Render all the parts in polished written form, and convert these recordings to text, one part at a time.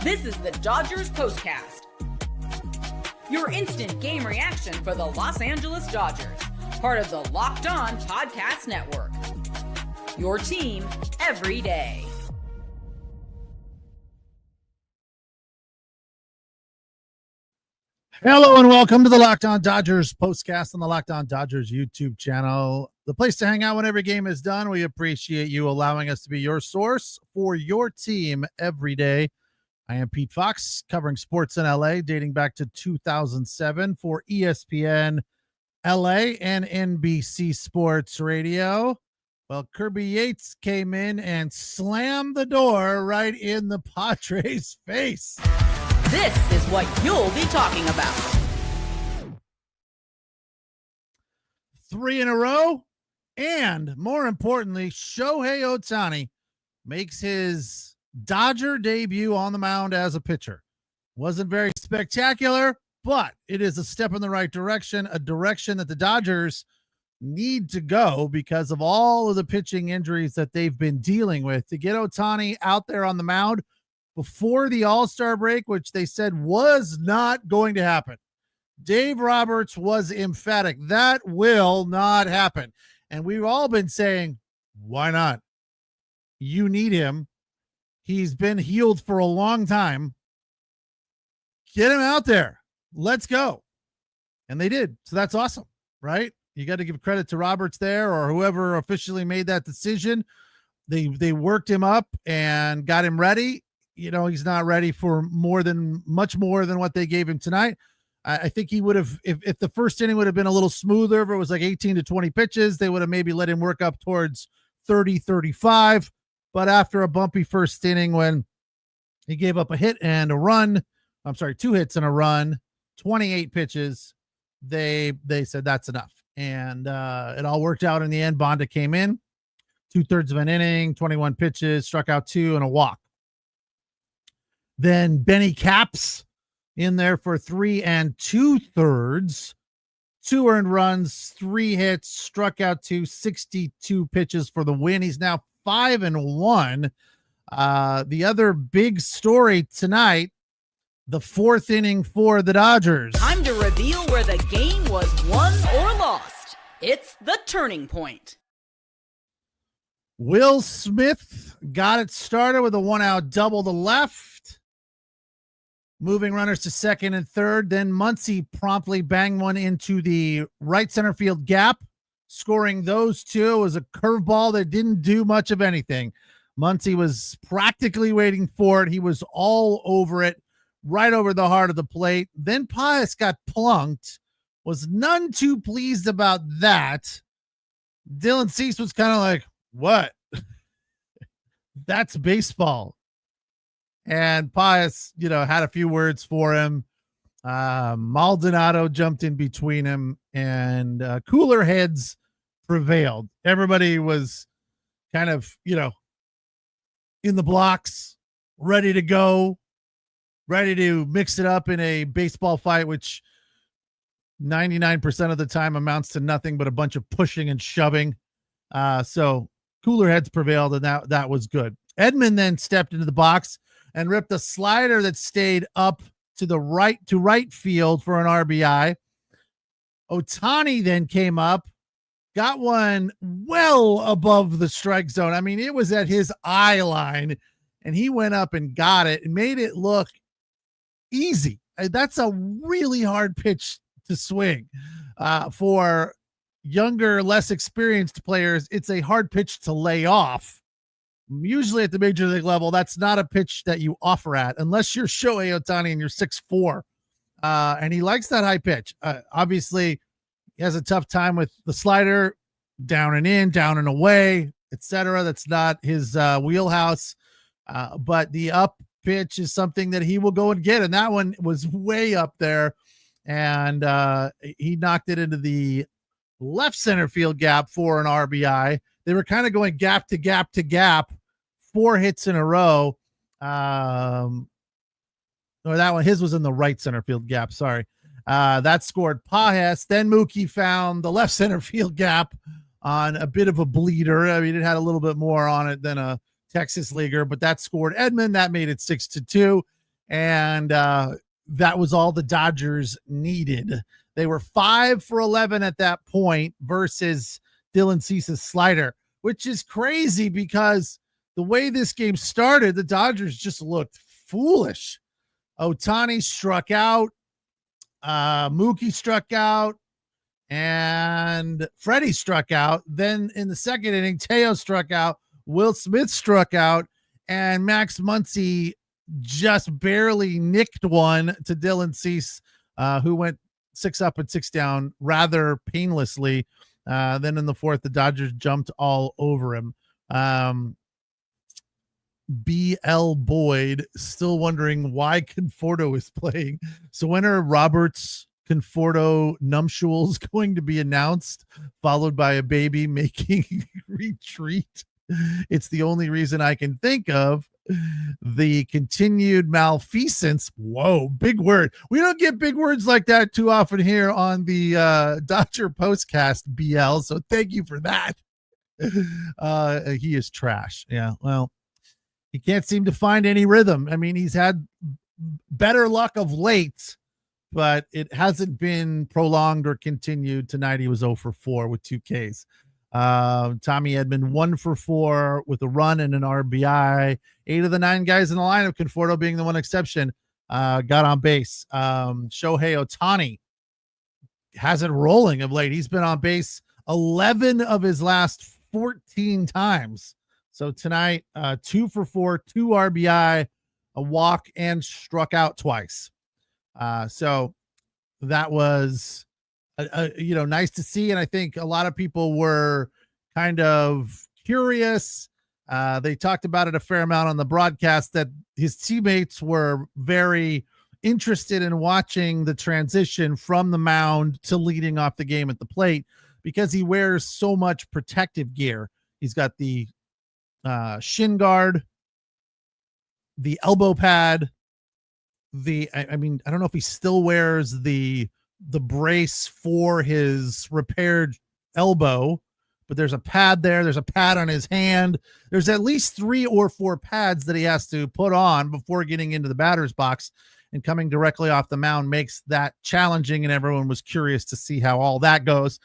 This is the Dodgers POSTCAST, your instant game reaction for the Los Angeles Dodgers, part of the Locked On Podcast Network. Your team every day. Hello and welcome to the Locked On Dodgers POSTCAST on the Locked On Dodgers YouTube channel, the place to hang out when every game is done. We appreciate you allowing us to be your source for your team every day. I am Pete Fox, covering sports in LA dating back to 2007 for ESPN LA and NBC Sports Radio. Well, Kirby Yates came in and slammed the door right in the Padres' face. This is what you'll be talking about. 3 in a row, and more importantly, Shohei Ohtani makes his Dodger debut on the mound as a pitcher. Wasn't very spectacular, but it is a step in the right direction, a direction that the Dodgers need to go because of all of the pitching injuries that they've been dealing with. To get Ohtani out there on the mound before the All-Star break, which they said was not going to happen. Dave Roberts was emphatic. That will not happen. And we've all been saying, why not? You need him. He's been healed for a long time. Get him out there. Let's go. And they did. So that's awesome, right? You got to give credit to Roberts there or whoever officially made that decision. They worked him up and got him ready. You know, he's not ready for much more than what they gave him tonight. I think he would have, if the first inning would have been a little smoother, if it was like 18 to 20 pitches, they would have maybe let him work up towards 30, 35. But after a bumpy first inning when he gave up a hit and a run, 2 hits and a run, 28 pitches, they said that's enough. And it all worked out in the end. Bonda came in, 2/3 of an inning, 21 pitches, struck out 2 and a walk. Then Benny Caps in there for 3 2/3, 2 earned runs, 3 hits, struck out 2, 62 pitches for the win. He's now 5-1. The other big story tonight, the 4th inning for the Dodgers. Time to reveal where the game was won or lost. It's the turning point. Will Smith got it started with a 1-out double to left, moving runners to second and third. Then Muncy promptly banged one into the right center field gap. Scoring those 2 was a curveball that didn't do much of anything. Muncy was practically waiting for it. He was all over it, right over the heart of the plate. Then Pius got plunked, was none too pleased about that. Dylan Cease was kind of like, what? That's baseball. And Pius, had a few words for him. Maldonado jumped in between him, and cooler heads prevailed. Everybody was kind of, in the blocks, ready to go, ready to mix it up in a baseball fight, which 99% of the time amounts to nothing but a bunch of pushing and shoving. So cooler heads prevailed, and that was good. Edman then stepped into the box and ripped a slider that stayed up to right field for an RBI. Ohtani then came up, got one well above the strike zone. I mean, it was at his eye line, and he went up and got it and made it look easy. That's a really hard pitch to swing. For younger, less experienced players, it's a hard pitch to lay off. Usually at the major league level, that's not a pitch that you offer at unless you're Shohei Ohtani and you're 6'4". And he likes that high pitch. Obviously, he has a tough time with the slider, down and in, down and away, etc. That's not his wheelhouse. But the up pitch is something that he will go and get. And that one was way up there. And he knocked it into the left center field gap for an RBI. They were kind of going gap to gap to gap, 4 hits in a row. Or that one, his was in the right center field gap. Sorry. That scored Pajes. Then Mookie found the left center field gap on a bit of a bleeder. I mean, it had a little bit more on it than a Texas leaguer, but that scored Edman. That made it 6-2. And that was all the Dodgers needed. They were 5 for 11 at that point versus Dylan Cease's slider, which is crazy because the way this game started, the Dodgers just looked foolish. Ohtani struck out, Mookie struck out, and Freddie struck out. Then in the second inning, Teo struck out, Will Smith struck out, and Max Muncy just barely nicked one to Dylan Cease, who went 6 up and 6 down rather painlessly. Then in the fourth, the Dodgers jumped all over him. BL Boyd still wondering why Conforto is playing. So when are Roberts Conforto nuptials going to be announced, followed by a baby making retreat? It's the only reason I can think of. The continued malfeasance. Whoa, big word. We don't get big words like that too often here on the Dodger Postcast, BL. So thank you for that. He is trash. Yeah, well, he can't seem to find any rhythm. I mean, he's had better luck of late, but it hasn't been prolonged or continued. Tonight he was 0 for 4 with 2 Ks. Tommy Edman 1 for 4 with a run and an RBI. 8 of the 9 guys in the lineup, Conforto being the one exception, got on base. Shohei Ohtani has it rolling of late. He's been on base 11 of his last 14 times. So tonight, 2 for 4, 2 RBI, a walk, and struck out twice. So that was nice to see. And I think a lot of people were kind of curious. They talked about it a fair amount on the broadcast that his teammates were very interested in watching the transition from the mound to leading off the game at the plate because he wears so much protective gear. He's got the shin guard, the elbow pad, I don't know if he still wears the brace for his repaired elbow, but there's a pad there. There's a pad on his hand. There's at least 3 or 4 pads that he has to put on before getting into the batter's box, and coming directly off the mound makes that challenging. And everyone was curious to see how all that goes.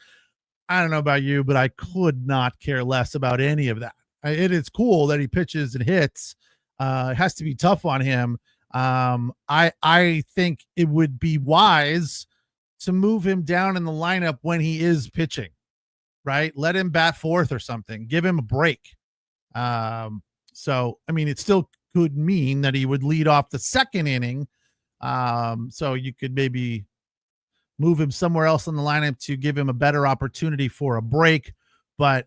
I don't know about you, but I could not care less about any of that. It is cool that he pitches and hits. It has to be tough on him. I think it would be wise to move him down in the lineup when he is pitching, right? Let him bat fourth or something, give him a break. It still could mean that he would lead off the second inning. So you could maybe move him somewhere else in the lineup to give him a better opportunity for a break, but,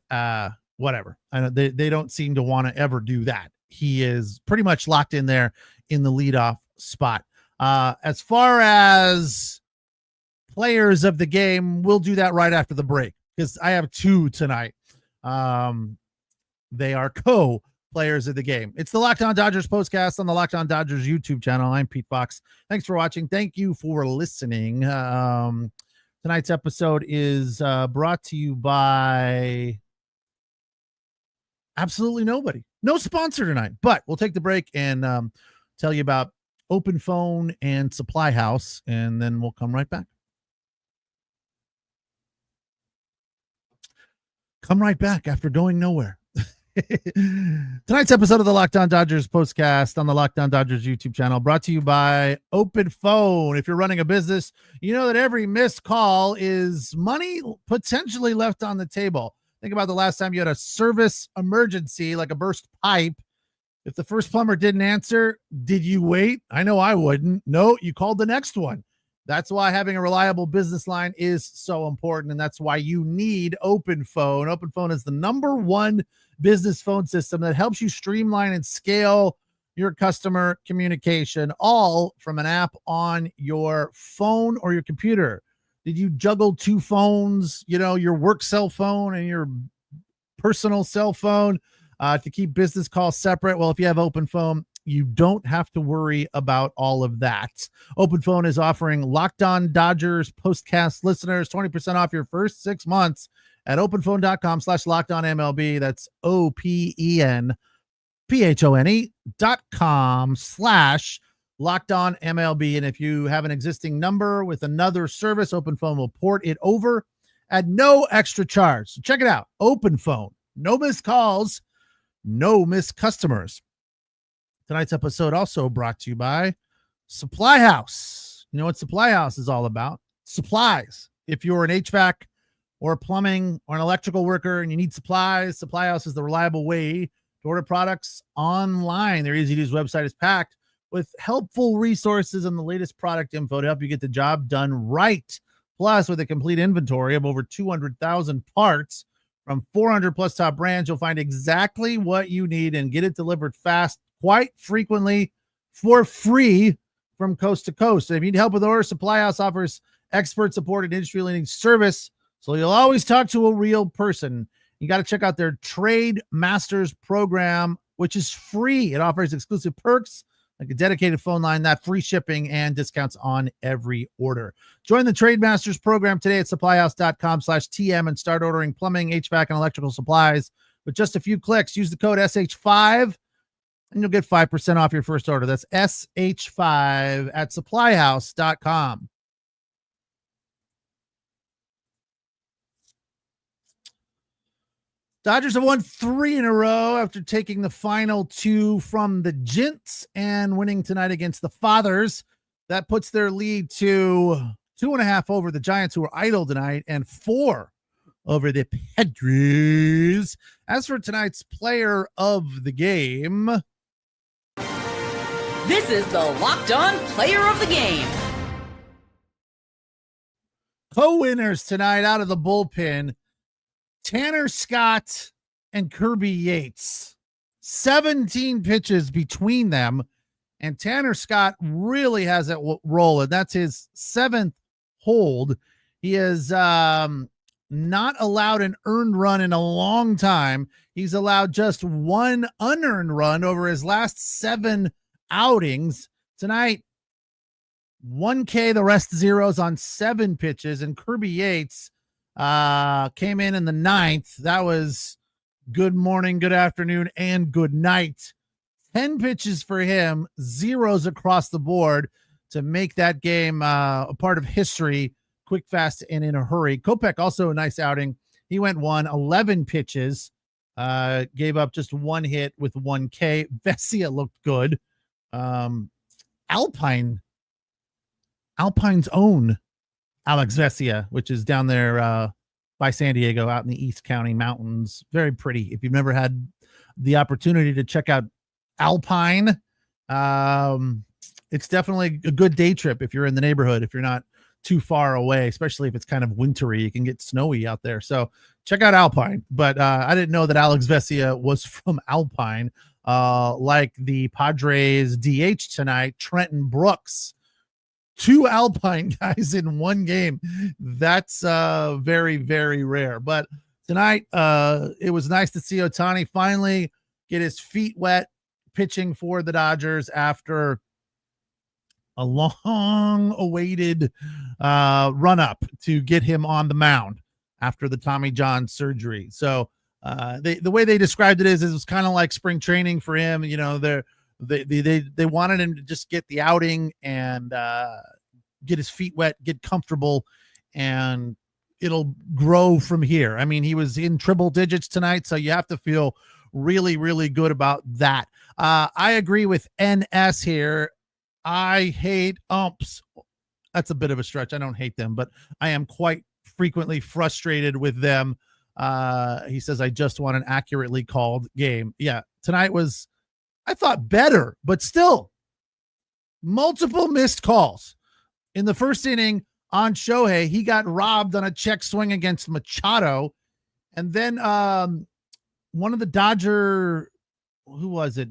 whatever. I know they don't seem to want to ever do that. He is pretty much locked in there in the leadoff spot. As far as players of the game, we'll do that right after the break because I have 2 tonight. They are co-players of the game. It's the Locked On Dodgers Postcast on the Locked On Dodgers YouTube channel. I'm Pete Fox. Thanks for watching. Thank you for listening. Tonight's episode is brought to you by absolutely nobody. No sponsor tonight, but we'll take the break and tell you about Open Phone and Supply House, and then we'll come right back. Come right back after going nowhere. Tonight's episode of the Locked On Dodgers Postcast on the Locked On Dodgers YouTube channel brought to you by Open Phone. If you're running a business, you know that every missed call is money potentially left on the table. Think about the last time you had a service emergency, like a burst pipe. If the first plumber didn't answer, did you wait? I know I wouldn't. No, you called the next one. That's why having a reliable business line is so important, and that's why you need Open Phone. Open Phone is the #1 business phone system that helps you streamline and scale your customer communication, all from an app on your phone or your computer. Did you juggle 2 phones, your work cell phone and your personal cell phone to keep business calls separate? Well, if you have Open Phone, you don't have to worry about all of that. Open Phone is offering Locked On Dodgers Postcast listeners 20% off your first 6 months at openphone.com/LockedOnMLB. That's OPENPHONE.com/LockedOnMLB. Locked On MLB. And if you have an existing number with another service, Open Phone will port it over at no extra charge. So check it out. Open Phone. No missed calls, no missed customers. Tonight's episode also brought to you by Supply House. You know what Supply House is all about? Supplies. If you're an HVAC or plumbing or an electrical worker and you need supplies, Supply House is the reliable way to order products online. Their easy-to-use website is packed with helpful resources and the latest product info to help you get the job done right. Plus, with a complete inventory of over 200,000 parts from 400 plus top brands, you'll find exactly what you need and get it delivered fast, quite frequently for free from coast to coast. And if you need help with orders, Supply House offers expert support and industry-leading service, so you'll always talk to a real person. You got to check out their Trade Masters program, which is free. It offers exclusive perks like a dedicated phone line, that free shipping, and discounts on every order. Join the Trade Masters program today at supplyhouse.com/TM and start ordering plumbing, HVAC, and electrical supplies with just a few clicks. Use the code SH5 and you'll get 5% off your first order. That's SH5 at supplyhouse.com. Dodgers have won 3 in a row after taking the final 2 from the Gents and winning tonight against the Fathers. That puts their lead to 2.5 over the Giants, who are idle tonight, and 4 over the Padres. As for tonight's player of the game, this is the Locked On Player of the Game. Co-winners tonight out of the bullpen, Tanner Scott and Kirby Yates. 17 pitches between them, and Tanner Scott really has it rolling. That's his 7th hold. He has not allowed an earned run in a long time. He's allowed just 1 unearned run over his last 7 outings. Tonight, 1K, the rest zeros on 7 pitches, and Kirby Yates came in the 9th. That was good morning, good afternoon, and good night. 10 pitches for him, zeros across the board to make that game a part of history, quick, fast, and in a hurry. Kopech, also a nice outing. He went 11 pitches, gave up just 1 hit with 1K. Vesia looked good. Alpine's own Alex Vesia, which is down there by San Diego, out in the East County mountains. Very pretty. If you've never had the opportunity to check out Alpine, it's definitely a good day trip if you're in the neighborhood, if you're not too far away, especially if it's kind of wintry. You can get snowy out there. So check out Alpine. But I didn't know that Alex Vesia was from Alpine. Like the Padres DH tonight, Trenton Brooks. 2 Alpine guys in 1 game. That's very, very rare. But tonight, it was nice to see Ohtani finally get his feet wet pitching for the Dodgers after a long-awaited run-up to get him on the mound after the Tommy John surgery. So the way they described it is it was kind of like spring training for him. You know, they wanted him to just get the outing and get his feet wet, get comfortable, and it'll grow from here. I mean, he was in triple digits tonight, so you have to feel really, really good about that. I agree with NS here. I hate umps. That's a bit of a stretch. I don't hate them, but I am quite frequently frustrated with them. He says, I just want an accurately called game. Yeah, tonight was, I thought, better, but still multiple missed calls. In the first inning on Shohei, he got robbed on a check swing against Machado. And then one of the Dodger, who was it?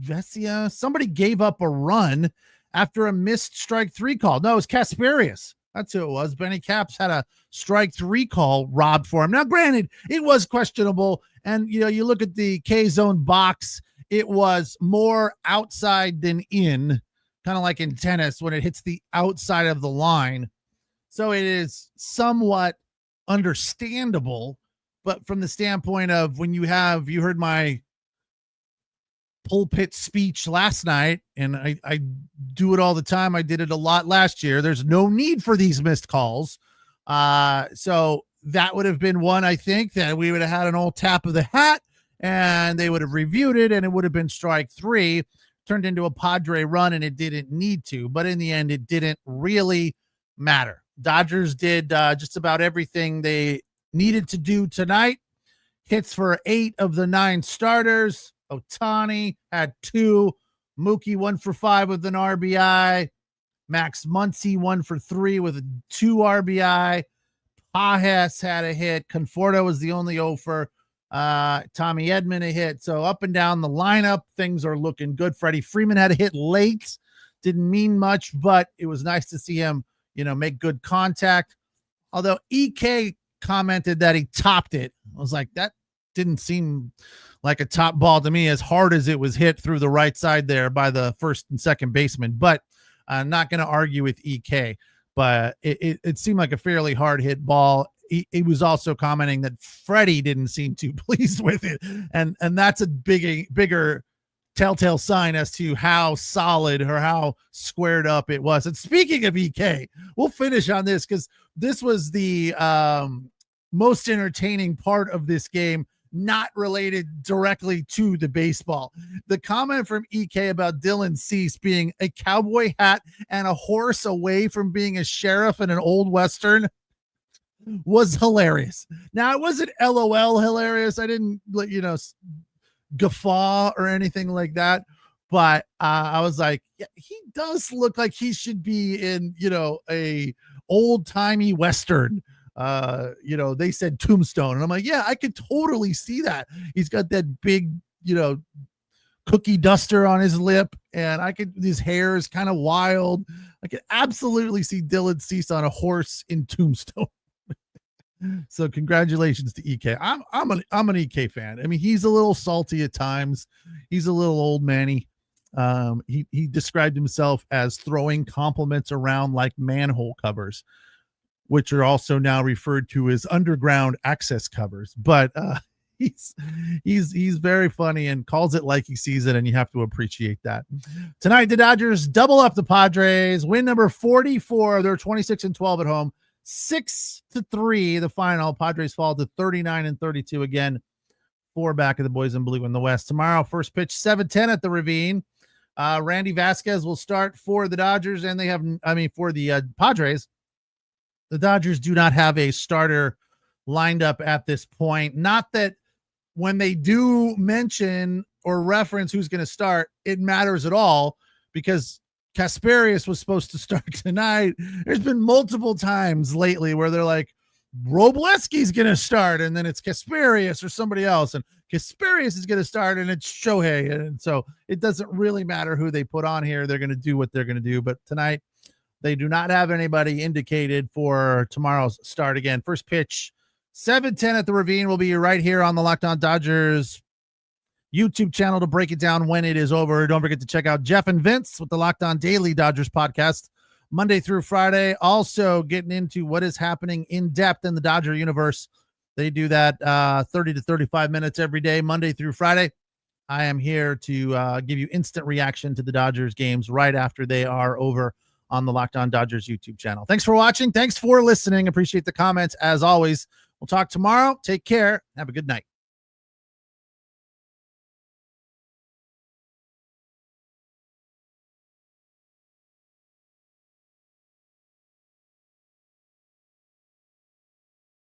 Vesia, somebody gave up a run after a missed strike 3 call. No, it was Kasperius. That's who it was. Benny Caps had a strike 3 call robbed for him. Now, granted, it was questionable. And, you know, you look at the K-zone box, it was more outside than in, kind of like in tennis when it hits the outside of the line. So it is somewhat understandable. But from the standpoint of when you heard my pulpit speech last night, and I do it all the time. I did it a lot last year. There's no need for these missed calls. So that would have been one, I think, that we would have had an old tap of the hat, and they would have reviewed it, and it would have been strike 3, turned into a Padre run, and it didn't need to. But in the end, it didn't really matter. Dodgers did just about everything they needed to do tonight. Hits for 8 of the 9 starters. Ohtani had 2. Mookie 1 for 5 with an RBI. Max Muncy 1 for 3 with a 2 RBI. Pajes had a hit. Conforto was the only 0 for. Tommy Edman a hit. So up and down the lineup, things are looking good. Freddie Freeman had a hit late. Didn't mean much, but it was nice to see him, make good contact. Although EK commented that he topped it. I was like, that didn't seem like a top ball to me, as hard as it was hit through the right side there by the first and second baseman. But I'm not going to argue with EK, but it seemed like a fairly hard hit ball. He was also commenting that Freddie didn't seem too pleased with it. And that's a bigger telltale sign as to how solid or how squared up it was. And speaking of EK, we'll finish on this because this was the most entertaining part of this game, not related directly to the baseball. The comment from EK about Dylan Cease being a cowboy hat and a horse away from being a sheriff in an old Western was hilarious. Now, it wasn't LOL hilarious. I didn't guffaw or anything like that, but I was like, yeah, he does look like he should be in, a old timey Western. They said Tombstone, and I'm like, yeah, I could totally see that. He's got that big, cookie duster on his lip, and his hair is kind of wild. I could absolutely see Dylan Cease on a horse in Tombstone. So congratulations to EK. I'm an EK fan. I mean, he's a little salty at times. He's a little old manny. He described himself as throwing compliments around like manhole covers, which are also now referred to as underground access covers. But he's very funny and calls it like he sees it, and you have to appreciate that. Tonight, the Dodgers double up the Padres, win number 44. They're 26-12 at home. 6-3, the final. Padres fall to 39-32 again. 4 back of the boys in blue in the West. Tomorrow, first pitch 7:10 at the Ravine. Randy Vasquez will start for the Dodgers, and for the Padres. The Dodgers do not have a starter lined up at this point. Not that when they do mention or reference who's going to start, it matters at all, because Kasperius was supposed to start tonight. There's been multiple times lately where they're like, Robleski's going to start, and then it's Kasperius or somebody else, and Kasperius is going to start, and it's Shohei. And so it doesn't really matter who they put on here. They're going to do what they're going to do. But tonight, they do not have anybody indicated for tomorrow's start. Again, first pitch, 7:10 at the Ravine. Will be right here on the Locked On Dodgers YouTube channel to break it down when it is over. Don't forget to check out Jeff and Vince with the Locked On Daily Dodgers podcast, Monday through Friday. Also getting into what is happening in depth in the Dodger universe. They do that 30 to 35 minutes every day, Monday through Friday. I am here to give you instant reaction to the Dodgers games right after they are over on the Locked On Dodgers YouTube channel. Thanks for watching. Thanks for listening. Appreciate the comments as always. We'll talk tomorrow. Take care. Have a good night.